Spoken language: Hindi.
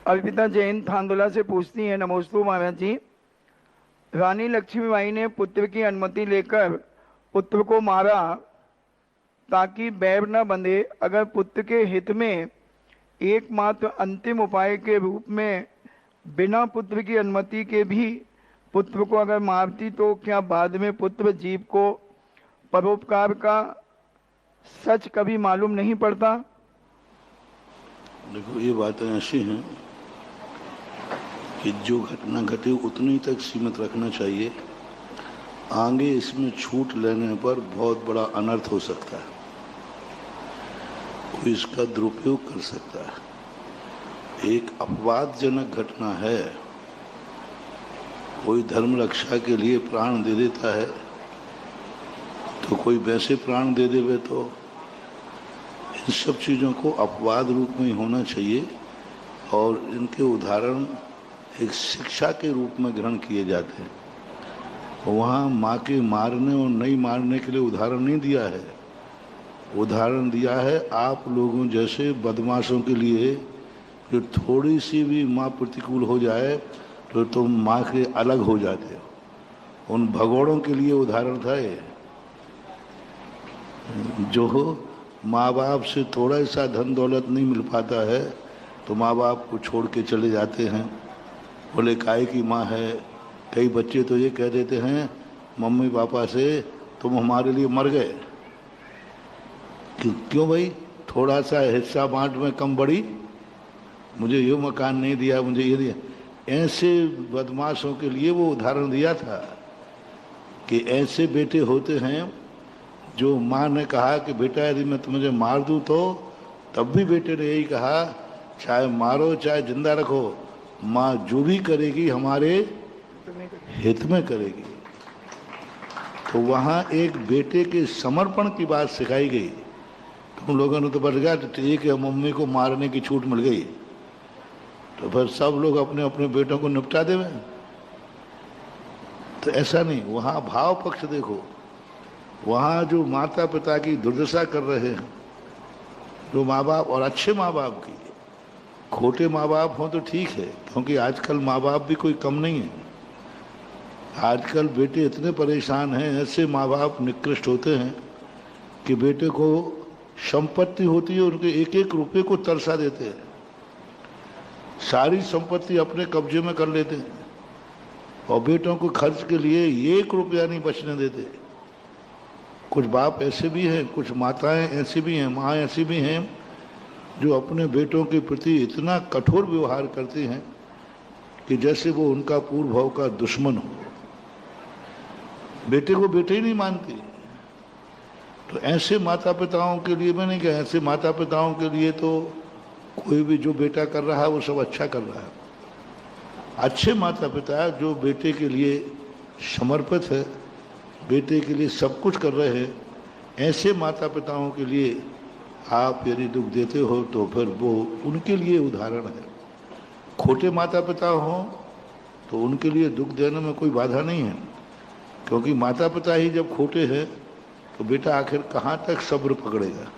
अर्पिता जैन थांदोला से पूछती है, नमोस्तु महाराज जी। रानी लक्ष्मीबाई ने पुत्र की अनुमति लेकर पुत्र को मारा ताकि बैर न बंधे। अगर पुत्र के हित में एकमात्र अंतिम उपाय के रूप में बिना पुत्र की अनुमति के भी पुत्र को अगर मारती, तो क्या बाद में पुत्र जीव को परोपकार का सच कभी मालूम नहीं पड़ता? देखो, ये बातें ऐसी हैं कि जो घटना घटी उतनी तक सीमित रखना चाहिए। आगे इसमें छूट लेने पर बहुत बड़ा अनर्थ हो सकता है, कोई इसका दुरुपयोग कर सकता है। एक अपवादजनक घटना है, कोई धर्म रक्षा के लिए प्राण दे देता है, तो कोई वैसे प्राण दे देवे, तो इन सब चीज़ों को अपवाद रूप में ही होना चाहिए और इनके उदाहरण एक शिक्षा के रूप में ग्रहण किए जाते हैं। वहाँ माँ के मारने और नहीं मारने के लिए उदाहरण नहीं दिया है, उदाहरण दिया है आप लोगों जैसे बदमाशों के लिए, जो थोड़ी सी भी माँ प्रतिकूल हो जाए तो तुम माँ के अलग हो जाते हो। उन भगोड़ों के लिए उदाहरण था ये, जो माँ बाप से थोड़ा सा धन दौलत नहीं मिल पाता है तो माँ बाप को छोड़ के चले जाते हैं। बोले काय की माँ है। कई बच्चे तो ये कह देते हैं मम्मी पापा से, तुम हमारे लिए मर गए। क्यों भाई, थोड़ा सा हिस्सा बांट में कम बड़ी, मुझे ये मकान नहीं दिया, मुझे ये दिया। ऐसे बदमाशों के लिए वो उदाहरण दिया था कि ऐसे बेटे होते हैं जो माँ ने कहा कि बेटा यदि मैं तुम्हें मार दूं तो, तब भी बेटे ने यही कहा चाहे मारो चाहे जिंदा रखो, माँ जो भी करेगी हमारे हित में करेगी। तो वहाँ एक बेटे के समर्पण की बात सिखाई गई। तुम लोगों ने तो बच गया, ठीक है मम्मी को मारने की छूट मिल गई, तो फिर सब लोग अपने अपने बेटों को निपटा देवे। तो ऐसा नहीं, वहाँ भाव पक्ष देखो। वहाँ जो माता पिता की दुर्दशा कर रहे हैं, जो माँ बाप, और अच्छे माँ बाप की, खोटे माँ बाप हों तो ठीक है, क्योंकि आजकल माँ बाप भी कोई कम नहीं है। आजकल बेटे इतने परेशान हैं, ऐसे माँ बाप निकृष्ट होते हैं कि बेटे को संपत्ति होती है, उनके एक एक रुपये को तरसा देते हैं, सारी संपत्ति अपने कब्जे में कर लेते हैं और बेटों को खर्च के लिए 1 रुपया नहीं बचने देते। कुछ बाप ऐसे भी हैं, कुछ माताएं ऐसी भी हैं, माँ ऐसी भी हैं जो अपने बेटों के प्रति इतना कठोर व्यवहार करती हैं कि जैसे वो उनका पूर्व भाव का दुश्मन हो। बेटे को बेटे ही नहीं मानती। तो ऐसे माता पिताओं के लिए, मैंने कहा ऐसे माता पिताओं के लिए तो कोई भी जो बेटा कर रहा है वो सब अच्छा कर रहा है। अच्छे माता पिता जो बेटे के लिए समर्पित है, बेटे के लिए सब कुछ कर रहे हैं, ऐसे माता पिताओं के लिए आप यदि दुख देते हो तो फिर वो उनके लिए उदाहरण है। खोटे माता पिता हों तो उनके लिए दुख देने में कोई बाधा नहीं है, क्योंकि माता पिता ही जब खोटे हैं तो बेटा आखिर कहाँ तक सब्र पकड़ेगा।